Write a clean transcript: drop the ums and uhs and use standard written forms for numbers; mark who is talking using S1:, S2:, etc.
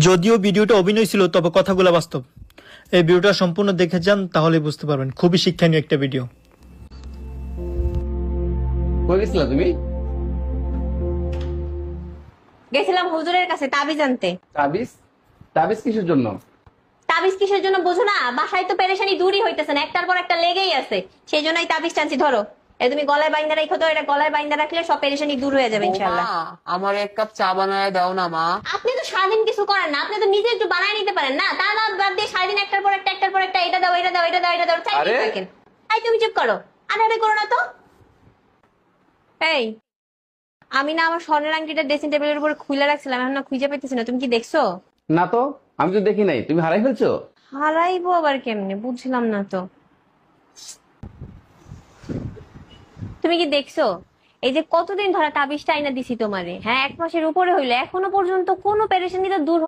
S1: যদিও ভিডিওটা অভিনয় ছিল, তবে কথাগুলো বাস্তব। এই ভিডিওটা সম্পূর্ণ দেখে যান, তাহলে বুঝতে পারবেন। খুবই শিক্ষণীয় একটা ভিডিও।
S2: কই গেছিলা তুমি?
S3: গেছিলাম হুজুরের কাছে তাবিজ আনতে।
S2: তাবিজ? তাবিজ কিসের জন্য?
S3: তাবিজ কিসের জন্য বুঝো না? বাসায় তো পেরেশানি দূরই হইতেছে না, একটার পর একটা লেগেই আছে। সেই জন্যই তাবিজ টানছি। ধরো, তুমি গলায় বাইন্দা রাখো তো, এটা গলায় বাইন্দা রাখলে সব পেরেশানি দূর হয়ে যাবে ইনশাআল্লাহ।
S4: মা, আমার এক কাপ চা বানায় দাও না মা।
S3: আপনি তো সারাদিন কিছু করেন না, আপনি তো নিজে একটু বানায় নিতে পারেন না? তা না বাদ দিয়ে সারাদিন একটার পর একটা একটার পর একটা এটা দাও এটা দাও এটা দাও এটা দাও চাইতেই
S2: আরে!
S3: থাকেন। এই তুমি চুপ করো, আরে করো না তো। এই, আমি না আমার স্বর্ণের আংটিটা ড্রেসিং টেবিলের উপর খুলে রাখছিলাম, এখন না খুঁজে পাইতেছি না। তুমি কি দেখছো?
S2: না তো, আমি তো দেখি নাই। তুমি হারাই ফেলছো?
S3: হারাইবো আবার কেমনে, বুঝলাম না তো। তুমি কি দেখছো? এই যে কতদিন ধরে তাবিজটা আইনা দিছি তোমারে, হ্যাঁ 1 মাসের উপরে হইলো, এখনো পর্যন্ত কোনো পেরেশানি তো দূর